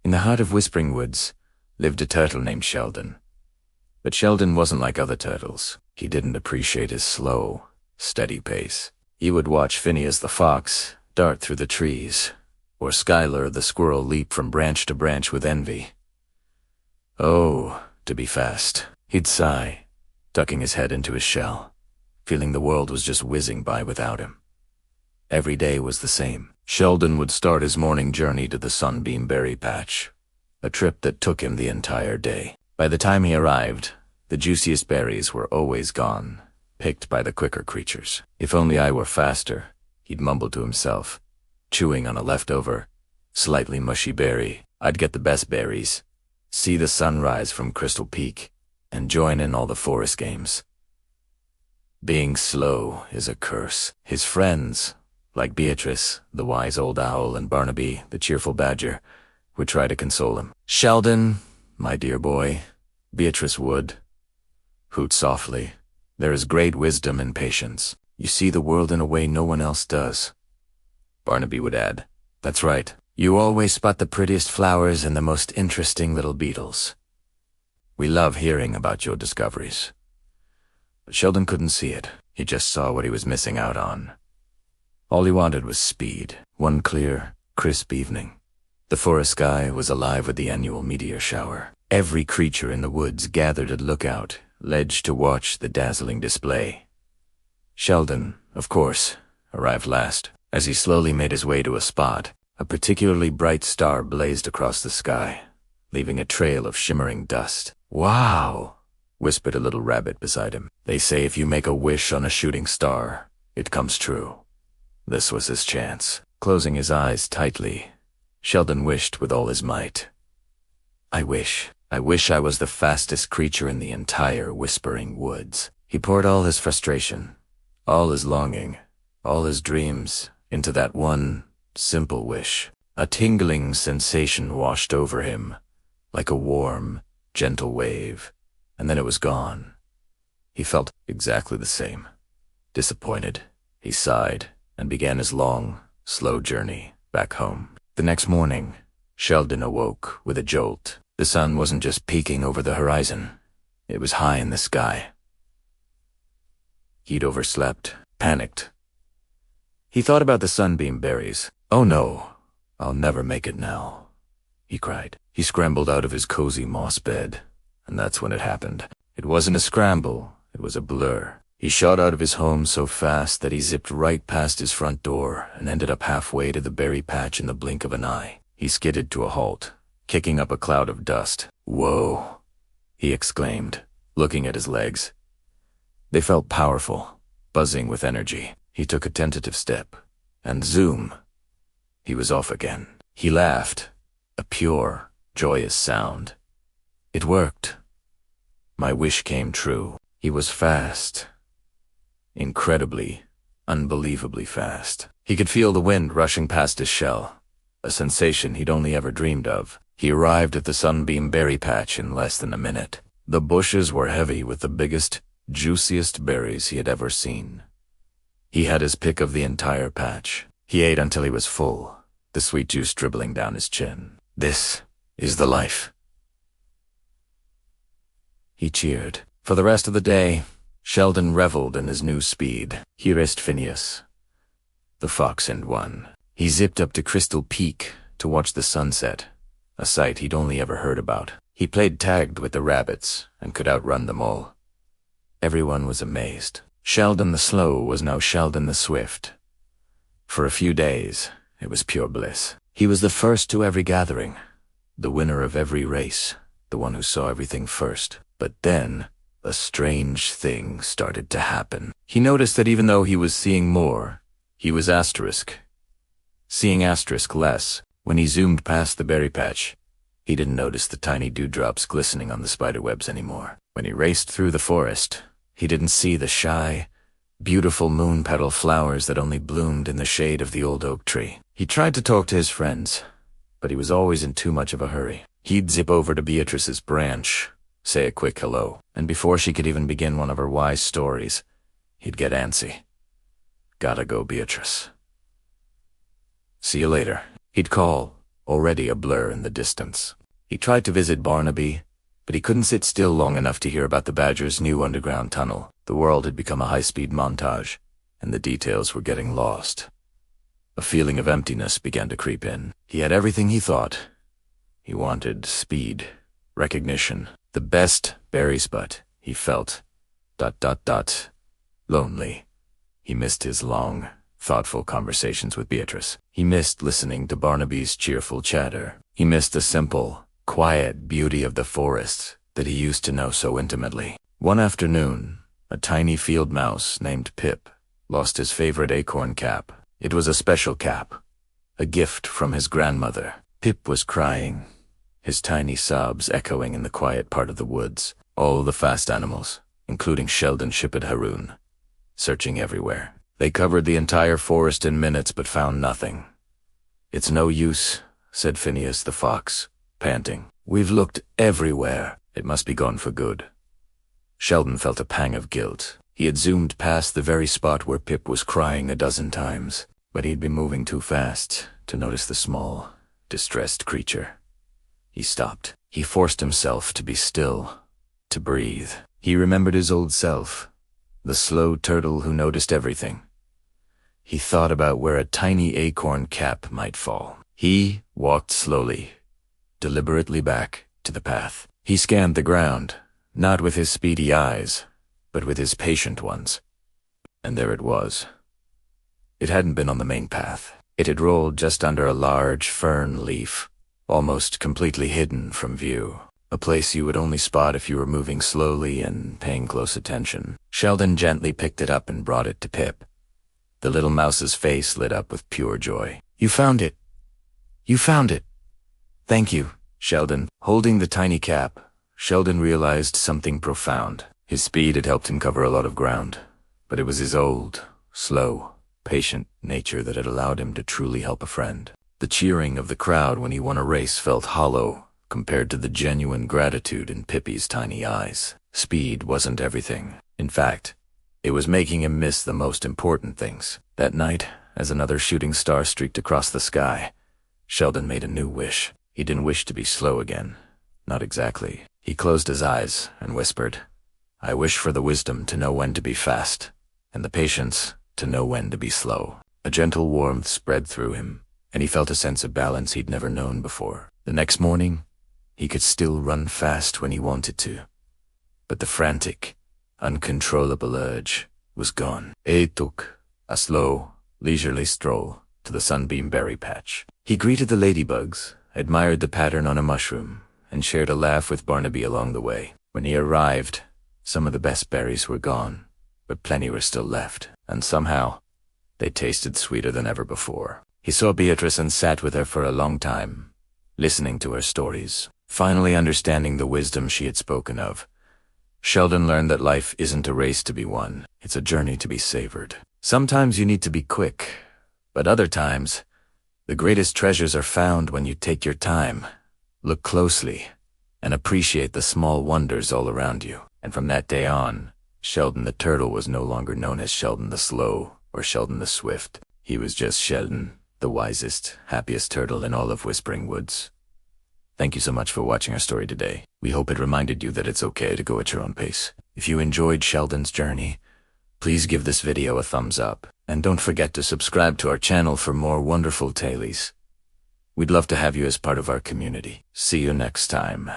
In the heart of Whispering Woods lived a turtle named Sheldon. But Sheldon wasn't like other turtles. He didn't appreciate his slow, steady pace. He would watch Phineas the fox dart through the trees, or Skylar the squirrel leap from branch to branch with envy. Oh, to be fast. He'd sigh, tucking his head into his shell, feeling the world was just whizzing by without him. Every day was the same. Sheldon would start his morning journey to the Sunbeam Berry Patch, a trip that took him the entire day. By the time he arrived, the juiciest berries were always gone, picked by the quicker creatures. If only I were faster, he'd mumble to himself, chewing on a leftover, slightly mushy berry. I'd get the best berries, see the sunrise from Crystal Peak, and join in all the forest games. Being slow is a curse. His friends, like Beatrice, the wise old owl, and Barnaby, the cheerful badger, would try to console him. "Sheldon, my dear boy," Beatrice would hoot softly, "there is great wisdom in patience. You see the world in a way no one else does." Barnaby would add, "That's right. You always spot the prettiest flowers and the most interesting little beetles. We love hearing about your discoveries." But Sheldon couldn't see it. He just saw what he was missing out on. All he wanted was speed. One clear, crisp evening. The forest sky was alive with the annual meteor shower. Every creature in the woods gathered at Lookout Ledge to watch the dazzling display. Sheldon, of course, arrived last. As he slowly made his way to a spot, a particularly bright star blazed across the sky, leaving a trail of shimmering dust. "Wow!" whispered a little rabbit beside him. "They say if you make a wish on a shooting star, it comes true." This was his chance. Closing his eyes tightly, Sheldon wished with all his might. I wish I was the fastest creature in the entire Whispering Woods." He poured all his frustration, all his longing, all his dreams into that one simple wish. A tingling sensation washed over him, like a warm, gentle wave, and then it was gone. He felt exactly the same. Disappointed, he sighed and began his long, slow journey back home. The next morning, Sheldon awoke with a jolt. The sun wasn't just peeking over the horizon. It was high in the sky. He'd overslept, panicked. He thought about the sunbeam berries. "Oh no, I'll never make it now," he cried. He scrambled out of his cozy moss bed, and that's when it happened. It wasn't a scramble, it was a blur. He shot out of his home so fast that he zipped right past his front door and ended up halfway to the berry patch in the blink of an eye. He skidded to a halt, kicking up a cloud of dust. "Whoa," he exclaimed, looking at his legs. They felt powerful, buzzing with energy. He took a tentative step, and zoom, he was off again. He laughed, a pure, joyous sound. It worked. My wish came true. He was fast. Incredibly, unbelievably fast. He could feel the wind rushing past his shell, a sensation he'd only ever dreamed of. He arrived at the Sunbeam Berry Patch in less than a minute. The bushes were heavy with the biggest, juiciest berries he had ever seen. He had his pick of the entire patch. He ate until he was full, the sweet juice dribbling down his chin. "This is the life." He cheered. For the rest of the day, Sheldon reveled in his new speed. He raced Phineas, the fox and won. He zipped up to Crystal Peak to watch the sunset, a sight he'd only ever heard about. He played tag with the rabbits and could outrun them all. Everyone was amazed. Sheldon the Slow was now Sheldon the Swift. For a few days, it was pure bliss. He was the first to every gathering, the winner of every race, the one who saw everything first. But then, a strange thing started to happen. He noticed that even though he was seeing more, he was seeing asterisk less. When he zoomed past the berry patch, he didn't notice the tiny dewdrops glistening on the spiderwebs anymore. When he raced through the forest, he didn't see the shy, beautiful moon petal flowers that only bloomed in the shade of the old oak tree. He tried to talk to his friends, but he was always in too much of a hurry. He'd zip over to Beatrice's branch, say a quick hello, and before she could even begin one of her wise stories, he'd get antsy. "Gotta go, Beatrice. See you later." He'd call, already a blur in the distance. He tried to visit Barnaby, but he couldn't sit still long enough to hear about the Badger's new underground tunnel. The world had become a high-speed montage, and the details were getting lost. A feeling of emptiness began to creep in. He had everything he thought. He wanted speed, recognition, the best berries, but he felt ... lonely. He missed his long, thoughtful conversations with Beatrice. He missed listening to Barnaby's cheerful chatter. He missed the simple, quiet beauty of the forests that he used to know so intimately. One afternoon, a tiny field mouse named Pip lost his favorite acorn cap. It was a special cap, a gift from his grandmother. Pip was crying, his tiny sobs echoing in the quiet part of the woods. All the fast animals, including Sheldon, Shipit, Haroon, searching everywhere. They covered the entire forest in minutes but found nothing. "It's no use," said Phineas the fox, panting. "We've looked everywhere. It must be gone for good." Sheldon felt a pang of guilt. He had zoomed past the very spot where Pip was crying a dozen times, but he'd been moving too fast to notice the small, distressed creature. He stopped. He forced himself to be still, to breathe. He remembered his old self, the slow turtle who noticed everything. He thought about where a tiny acorn cap might fall. He walked slowly, deliberately back to the path. He scanned the ground, not with his speedy eyes, but with his patient ones. And there it was. It hadn't been on the main path. It had rolled just under a large fern leaf, almost completely hidden from view. A place you would only spot if you were moving slowly and paying close attention. Sheldon gently picked it up and brought it to Pip. The little mouse's face lit up with pure joy. "You found it! You found it! Thank you, Sheldon." Holding the tiny cap, Sheldon realized something profound. His speed had helped him cover a lot of ground, but it was his old, slow, patient nature that had allowed him to truly help a friend. The cheering of the crowd when he won a race felt hollow compared to the genuine gratitude in Pippy's tiny eyes. Speed wasn't everything. In fact, it was making him miss the most important things. That night, as another shooting star streaked across the sky, Sheldon made a new wish. He didn't wish to be slow again. Not exactly. He closed his eyes and whispered, "I wish for the wisdom to know when to be fast, and the patience to know when to be slow." A gentle warmth spread through him, and he felt a sense of balance he'd never known before. The next morning, he could still run fast when he wanted to, but the frantic, uncontrollable urge was gone. He took a slow, leisurely stroll to the sunbeam berry patch. He greeted the ladybugs, admired the pattern on a mushroom, and shared a laugh with Barnaby along the way. When he arrived, some of the best berries were gone, but plenty were still left, and somehow they tasted sweeter than ever before. He saw Beatrice and sat with her for a long time, listening to her stories. Finally understanding the wisdom she had spoken of, Sheldon learned that life isn't a race to be won, it's a journey to be savored. Sometimes you need to be quick, but other times, the greatest treasures are found when you take your time, look closely, and appreciate the small wonders all around you. And from that day on, Sheldon the Turtle was no longer known as Sheldon the Slow or Sheldon the Swift. He was just Sheldon, the wisest, happiest turtle in all of Whispering Woods. Thank you so much for watching our story today. We hope it reminded you that it's okay to go at your own pace. If you enjoyed Sheldon's journey, please give this video a thumbs up, and don't forget to subscribe to our channel for more wonderful tales. We'd love to have you as part of our community. See you next time.